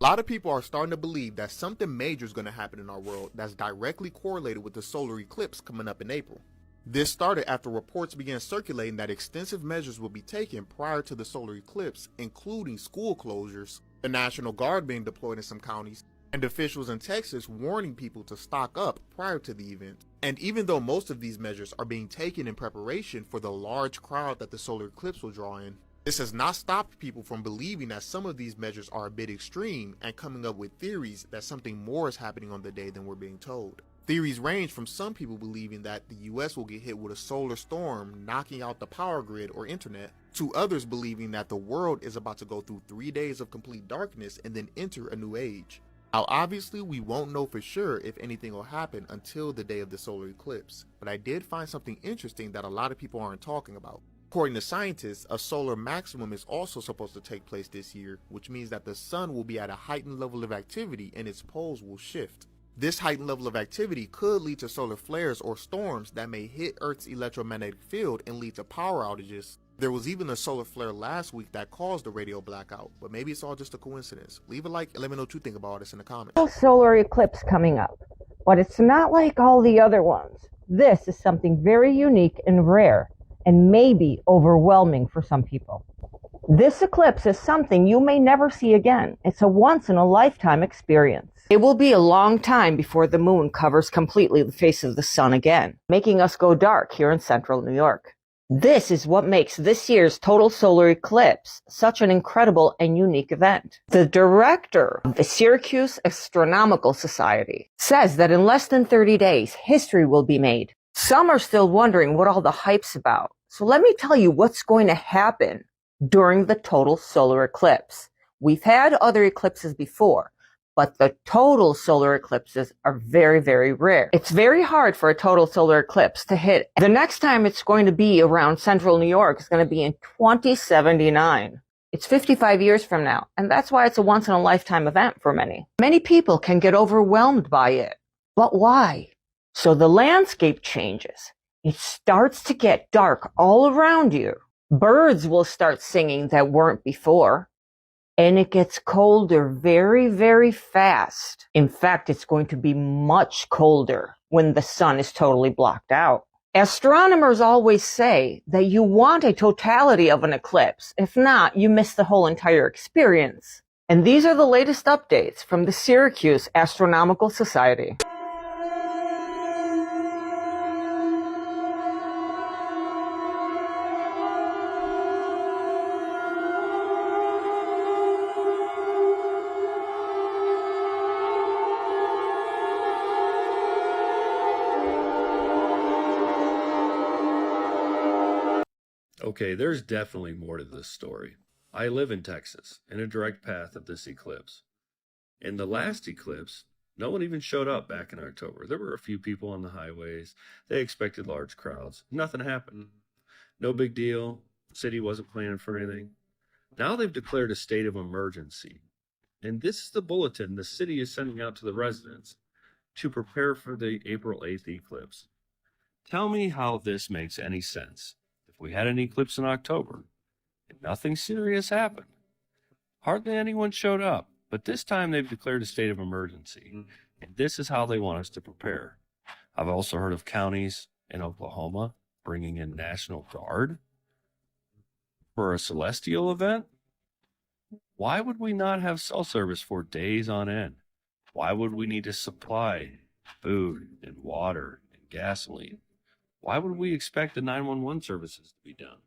A lot of people are starting to believe that something major is going to happen in our world that's directly correlated with the solar eclipse coming up in April. This started after reports began circulating that extensive measures will be taken prior to the solar eclipse, including school closures, the National Guard being deployed in some counties, and officials in Texas warning people to stock up prior to the event. And even though most of these measures are being taken in preparation for the large crowd that the solar eclipse will draw in, this has not stopped people from believing that some of these measures are a bit extreme and coming up with theories that something more is happening on the day than we're being told. Theories range from some people believing that the US will get hit with a solar storm knocking out the power grid or internet, to others believing that the world is about to go through 3 days of complete darkness and then enter a new age. Now obviously we won't know for sure if anything will happen until the day of the solar eclipse, but I did find something interesting that a lot of people aren't talking about. According to scientists, a solar maximum is also supposed to take place this year, which means that the sun will be at a heightened level of activity and its poles will shift. This heightened level of activity could lead to solar flares or storms that may hit Earth's electromagnetic field and lead to power outages. There was even a solar flare last week that caused a radio blackout, but maybe it's all just a coincidence. Leave a like and let me know what you think about this in the comments. Solar eclipse coming up, but it's not like all the other ones. This is something very unique and rare, and maybe overwhelming for some people. This eclipse is something you may never see again. It's a once-in-a-lifetime experience. It will be a long time before the moon covers completely the face of the sun again, making us go dark here in central New York. This is what makes this year's total solar eclipse such an incredible and unique event. The director of the Syracuse Astronomical Society says that in less than 30 days, history will be made. Some are still wondering what all the hype's about. So let me tell you what's going to happen during the total solar eclipse. We've had other eclipses before, but the total solar eclipses are very, very rare. It's very hard for a total solar eclipse to hit. The next time it's going to be around central New York is going to be in 2079. It's 55 years from now, and that's why it's a once-in-a-lifetime event for many. Many people can get overwhelmed by it. But why? So the landscape changes. It starts to get dark all around you. Birds will start singing that weren't before. And it gets colder very, very fast. In fact, it's going to be much colder when the sun is totally blocked out. Astronomers always say that you want a totality of an eclipse. If not, you miss the whole entire experience. And these are the latest updates from the Syracuse Astronomical Society. Okay, there's definitely more to this story. I live in Texas, in a direct path of this eclipse. In the last eclipse, no one even showed up back in October. There were a few people on the highways. They expected large crowds. Nothing happened. No big deal. The city wasn't planning for anything. Now they've declared a state of emergency. And this is the bulletin the city is sending out to the residents to prepare for the April 8th eclipse. Tell me how this makes any sense. We had an eclipse in October, and nothing serious happened. Hardly anyone showed up, but this time they've declared a state of emergency, and this is how they want us to prepare. I've also heard of counties in Oklahoma bringing in National Guard for a celestial event. Why would we not have cell service for days on end? Why would we need to supply food and water and gasoline? Why would we expect the 911 services to be done?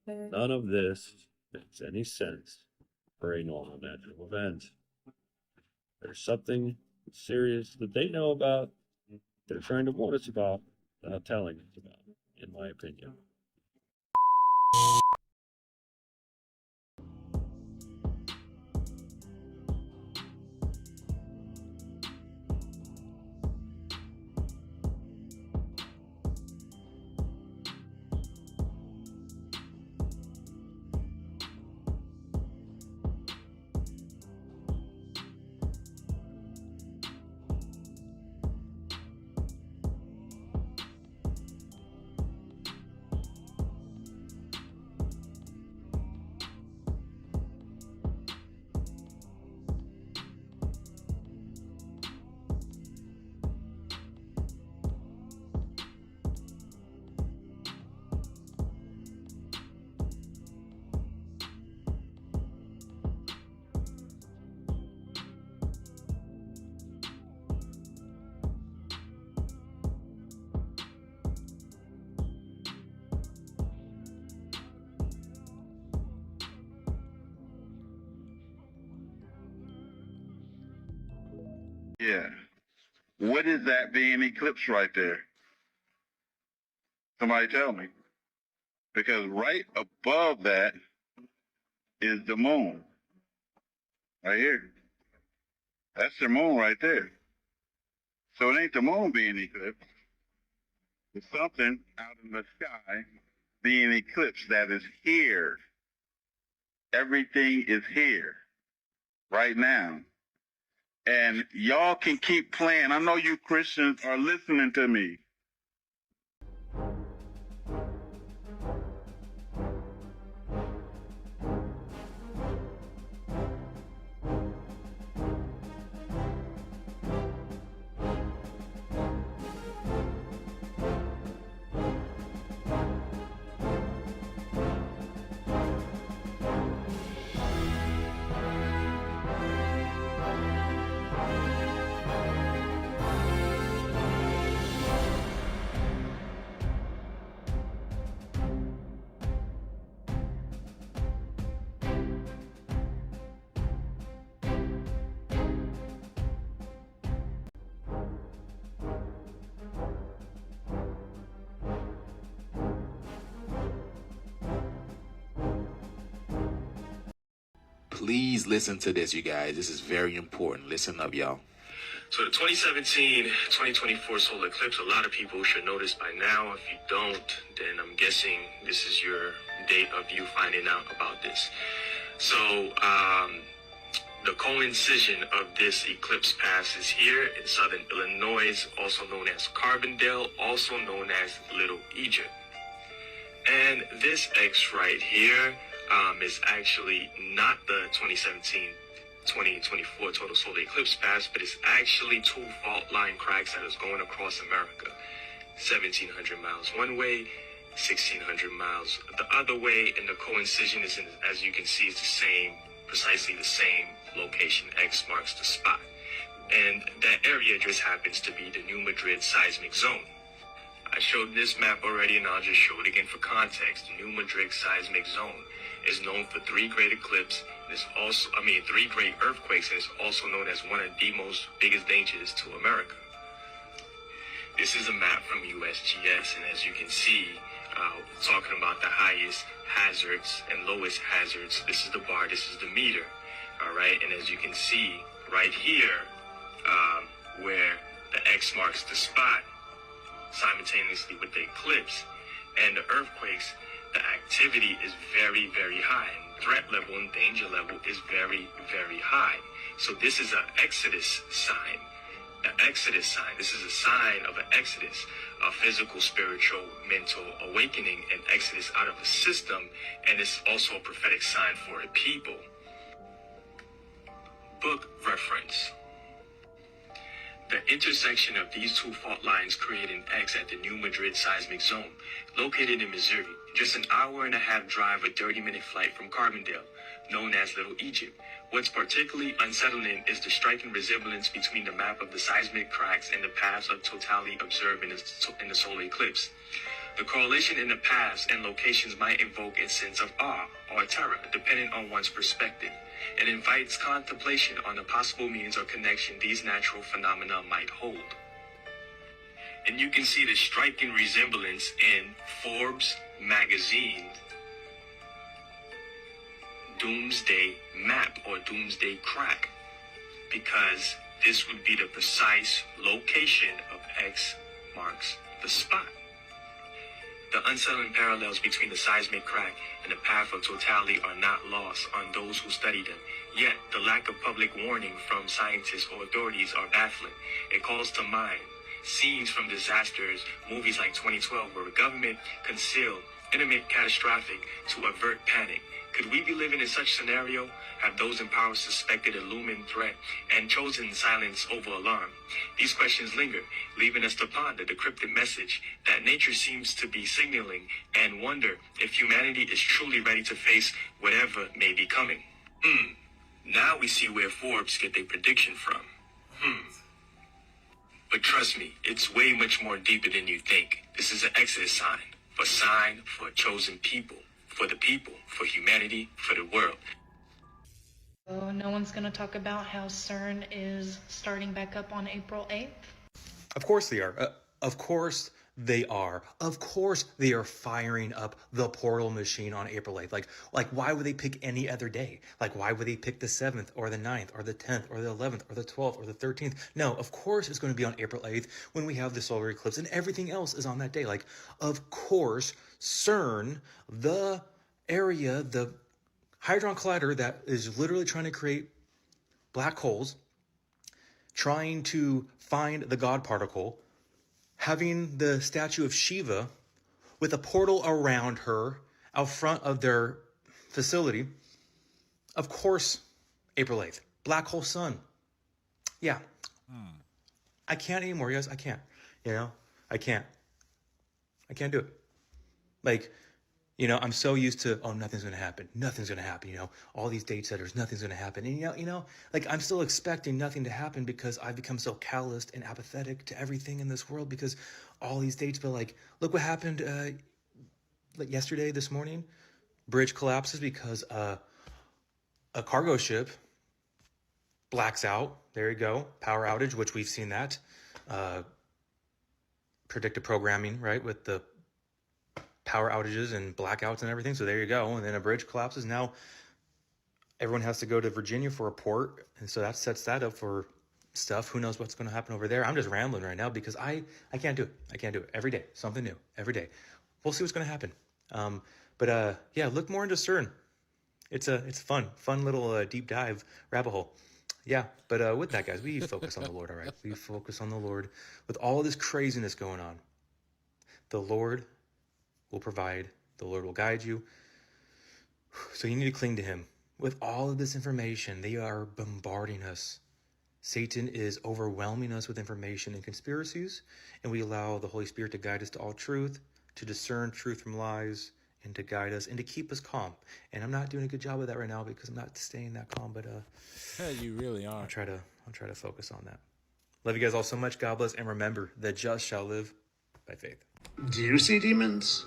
None of this makes any sense for a normal natural event. There's something serious that they know about, they're trying to warn us about, without telling us about, in my opinion. Yeah. What is that being eclipsed right there? Somebody tell me. Because right above that is the moon. Right here. That's the moon right there. So it ain't the moon being eclipsed. It's something out in the sky being eclipsed that is here. Everything is here right now. And y'all can keep playing. I know you Christians are listening to me. Please listen to this, you guys. This is very important. Listen up, y'all. So the 2017-2024 solar eclipse, a lot of people should know this by now. If you don't, then I'm guessing this is your date of you finding out about this. So the coincision of this eclipse pass is here in southern Illinois, also known as Carbondale, also known as Little Egypt. And this X right here is actually not the 2017-2024 total solar eclipse pass, but it's actually two fault line cracks that is going across America. 1,700 miles one way, 1,600 miles the other way, and the coincision is, as you can see, it's the same, precisely the same location. X marks the spot. And that area just happens to be the New Madrid seismic zone. I showed this map already, and I'll just show it again for context. The New Madrid seismic zone is known for three great eclipses, and it's also, three great earthquakes, and it's also known as one of the most biggest dangers to America. This is a map from USGS, and as you can see, talking about the highest hazards and lowest hazards, this is the bar, this is the meter, all right? And as you can see right here, where the X marks the spot, simultaneously with the eclipse and the earthquakes, the activity is very, very high, and threat level and danger level is very, very high. So this is an Exodus sign. An Exodus sign. This is a sign of an Exodus, a physical, spiritual, mental awakening, and Exodus out of a system, and it's also a prophetic sign for a people. Book reference. The intersection of these two fault lines create an X at the New Madrid seismic zone, located in Missouri, just an hour-and-a-half drive or 30-minute flight from Carbondale, known as Little Egypt. What's particularly unsettling is the striking resemblance between the map of the seismic cracks and the paths of totality observed in the solar eclipse. The correlation in the paths and locations might invoke a sense of awe or terror, depending on one's perspective. It invites contemplation on the possible means or connection these natural phenomena might hold. And you can see the striking resemblance in Forbes magazine Doomsday Map or Doomsday Crack, because this would be the precise location of X marks the spot. The unsettling parallels between the seismic crack and the path of totality are not lost on those who study them. Yet, the lack of public warning from scientists or authorities are baffling. It calls to mind scenes from disasters, movies like 2012, where the government concealed imminent catastrophic to avert panic. Could we be living in such scenario? Have those in power suspected a looming threat and chosen silence over alarm? These questions linger, leaving us to ponder the cryptic message that nature seems to be signaling, and wonder if humanity is truly ready to face whatever may be coming. Now we see where Forbes get their prediction from. But trust me, it's way much more deeper than you think. This is an Exodus sign for a chosen people, for the people, for humanity, for the world. Oh, no one's going to talk about how CERN is starting back up on April 8th? Of course they are. Of course they are. Of course they are firing up the portal machine on April 8th. Like why would they pick any other day? Like why would they pick the 7th or the 9th or the 10th or the 11th or the 12th or the 13th? No, of course it's going to be on April 8th when we have the solar eclipse and everything else is on that day. Like, of course, CERN, the area, the Hadron Collider that is literally trying to create black holes, trying to find the God particle, having the statue of Shiva with a portal around her out front of their facility. Of course, April 8th. Black hole sun. Yeah. I can't anymore, guys. I can't. I can't. I can't do it. Like, I'm so used to, oh, nothing's going to happen. Nothing's going to happen. All these date setters, nothing's going to happen. And, like, I'm still expecting nothing to happen because I've become so calloused and apathetic to everything in this world because all these dates, but like, look what happened like yesterday, this morning. Bridge collapses because a cargo ship blacks out. There you go. Power outage, which we've seen that. Predictive programming, right, with the power outages and blackouts and everything. So there you go. And then a bridge collapses. Now everyone has to go to Virginia for a port. And so that sets that up for stuff. Who knows what's going to happen over there? I'm just rambling right now because I can't do it. I can't do it. Every day, something new. Every day. We'll see what's going to happen. But yeah, look more into CERN. It's fun little deep dive rabbit hole. Yeah, but with that, guys, we focus on the Lord, all right? We focus on the Lord. With all of this craziness going on, the Lord will provide. The Lord will guide you. So you need to cling to him. With all of this information, they are bombarding us. Satan is overwhelming us with information and conspiracies, and we allow the Holy Spirit to guide us to all truth, to discern truth from lies, and to guide us and to keep us calm. And I'm not doing a good job of that right now because I'm not staying that calm, but you really are. I'll try to focus on that. Love you guys all so much. God bless, and remember, the just shall live by faith. Do you see demons?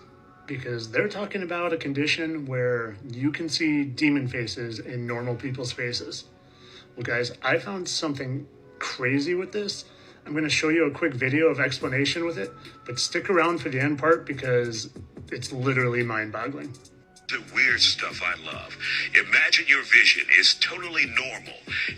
Because they're talking about a condition where you can see demon faces in normal people's faces. Well, guys, I found something crazy with this. I'm going to show you a quick video of explanation with it, but stick around for the end part because it's literally mind-boggling. The weird stuff I love. Imagine your vision is totally normal,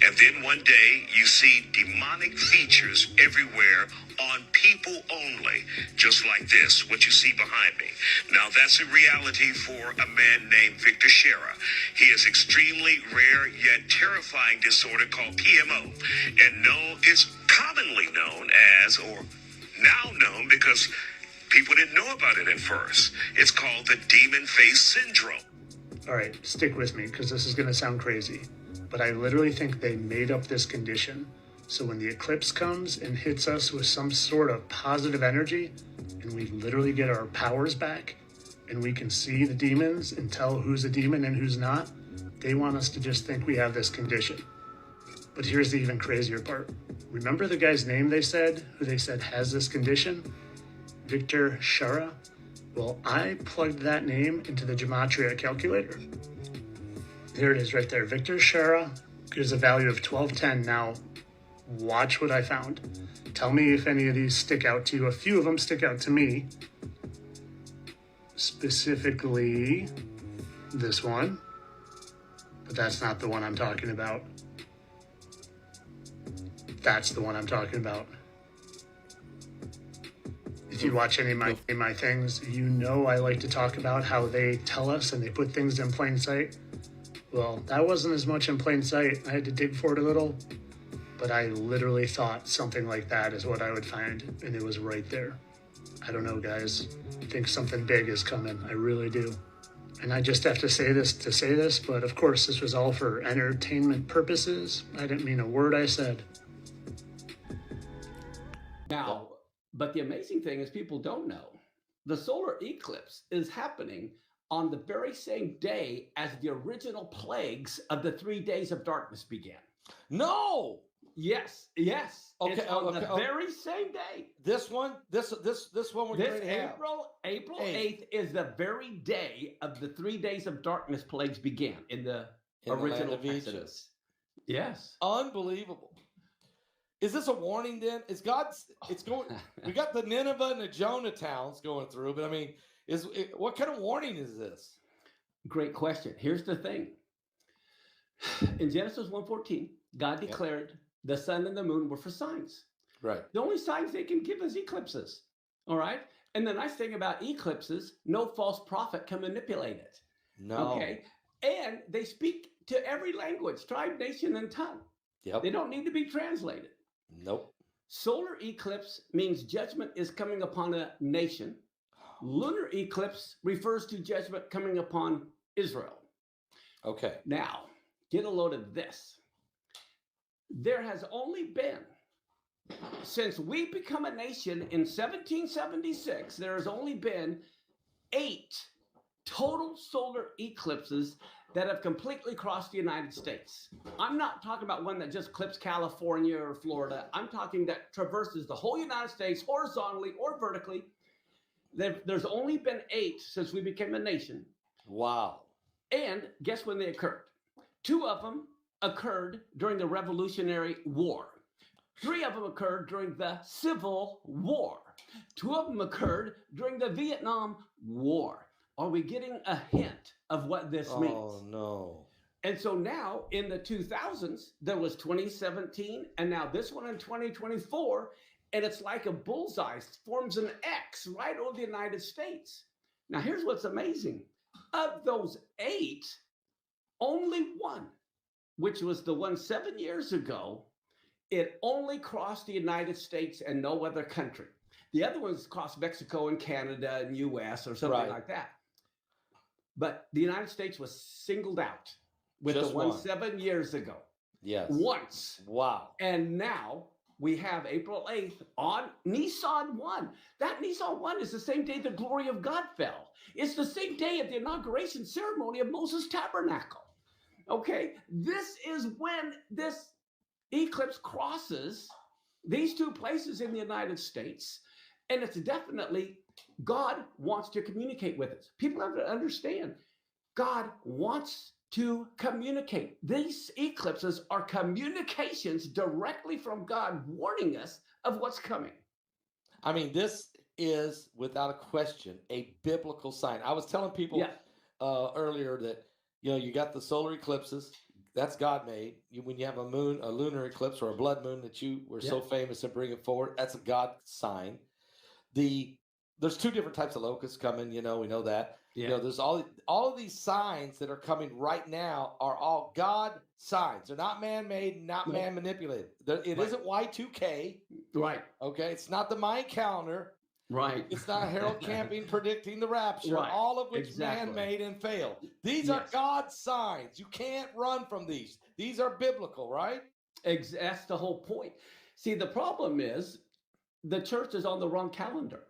and then one day you see demonic features everywhere on people only, just like this, what you see behind me. Now that's a reality for a man named Victor Shera. He has extremely rare yet terrifying disorder called PMO, and it's commonly known as, or now known because people didn't know about it at first. It's called the demon face syndrome. All right, stick with me because this is going to sound crazy, but I literally think they made up this condition. So when the eclipse comes and hits us with some sort of positive energy, and we literally get our powers back, and we can see the demons and tell who's a demon and who's not, they want us to just think we have this condition. But here's the even crazier part. Remember the guy's name who they said has this condition? Victor Shara? Well, I plugged that name into the Gematria calculator. There it is right there. Victor Shara gives a value of 1210. Now, watch what I found. Tell me if any of these stick out to you. A few of them stick out to me. Specifically, this one. But that's not the one I'm talking about. That's the one I'm talking about. If you watch any of my things, you know I like to talk about how they tell us and they put things in plain sight. Well, that wasn't as much in plain sight. I had to dig for it a little, but I literally thought something like that is what I would find, and it was right there. I don't know, guys. I think something big is coming. I really do. And I just have to say this, but of course this was all for entertainment purposes. I didn't mean a word I said. Now, but the amazing thing is people don't know. The solar eclipse is happening on the very same day as the original plagues of the 3 days of darkness began. No! Yes. Okay, it's on the very same day. This one we're going to have. April 8th is the very day of the 3 days of darkness plagues began in the in the land original of Egypt. Exodus. Yes. Unbelievable. Is this a warning then? Is God's? It's going. We got the Nineveh and the Jonah towns going through, but I mean, what kind of warning is this? Great question. Here's the thing. In Genesis 1:14, God declared the sun and the moon were for signs. Right. The only signs they can give is eclipses. All right. And the nice thing about eclipses, no false prophet can manipulate it. No. Okay. And they speak to every language, tribe, nation, and tongue. Yep. They don't need to be translated. Nope. Solar eclipse means judgment is coming upon a nation. Lunar eclipse refers to judgment coming upon Israel. Okay. Now, get a load of this. There has only been, since we become a nation in 1776, there has only been 8 total solar eclipses that have completely crossed the United States. I'm not talking about one that just clips California or Florida. I'm talking that traverses the whole United States horizontally or vertically. There's only been 8 since we became a nation. Wow. And guess when they occurred? 2 of them occurred during the Revolutionary War. 3 of them occurred during the Civil War. 2 of them occurred during the Vietnam War. Are we getting a hint of what this means? Oh, no. And so now in the 2000s, there was 2017, and now this one in 2024, and it's like a bullseye, forms an X right over the United States. Now, here's what's amazing. Of those 8, only one, which was the one 7 years ago, it only crossed the United States and no other country. The other ones crossed Mexico and Canada and US or something like that. But the United States was singled out with Just the one one. 7 years ago. Yes. Once. Wow. And now we have April 8th on Nisan 1. That Nisan 1 is the same day the glory of God fell. It's the same day of the inauguration ceremony of Moses' tabernacle. Okay, this is when this eclipse crosses these 2 places in the United States. And it's definitely, God wants to communicate with us. People have to understand, God wants to communicate. These eclipses are communications directly from God warning us of what's coming. I mean, this is, without a question, a biblical sign. I was telling people earlier that, you got the solar eclipses. That's God made. When you have a lunar eclipse or a blood moon that you were so famous in bringing forward, that's a God sign. There's 2 different types of locusts coming, we know that. There's all of these signs that are coming right now are all God signs. They're not man-made, not man-manipulated. It isn't Y2K. Right. Okay. It's not the Mayan calendar. Right. It's not Harold Camping predicting the rapture, all of which man-made and failed. These are God's signs. You can't run from these. These are biblical, right? That's the whole point. See, the problem is the church is on the wrong calendar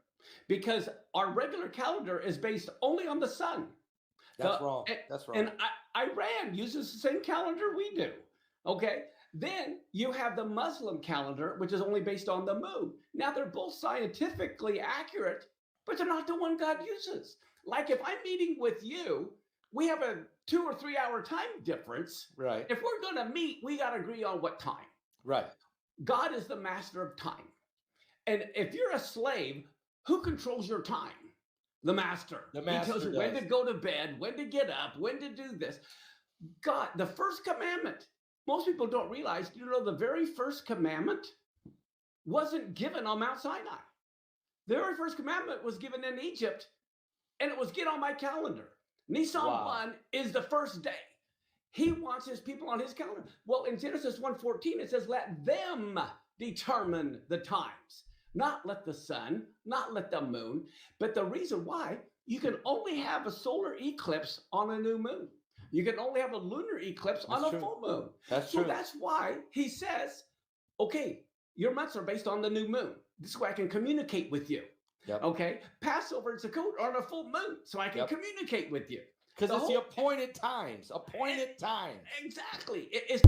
because our regular calendar is based only on the sun. That's wrong. That's wrong. And Iran uses the same calendar we do. Okay. Then you have the Muslim calendar, which is only based on the moon. Now they're both scientifically accurate, but they're not the one God uses. Like if I'm meeting with you, we have a 2 or 3 hour time difference. Right. If we're going to meet, we got to agree on what time. Right. God is the master of time. And if you're a slave, who controls your time? The master. The master he tells you when to go to bed, when to get up, when to do this. God, the first commandment, most people don't realize, the very first commandment wasn't given on Mount Sinai. The very first commandment was given in Egypt, and it was get on my calendar. Nisan 1 is the first day. He wants his people on his calendar. Well, in Genesis 1:14, it says, let them determine the times. Not let the sun, not let the moon. But the reason why, you can only have a solar eclipse on a new moon. You can only have a lunar eclipse on a full moon. That's true. So that's why he says, okay, your months are based on the new moon. This way I can communicate with you. Yep. Okay. Passover and Sukkot are on a full moon, so I can communicate with you. Because it's the appointed times. Appointed times. Exactly. It's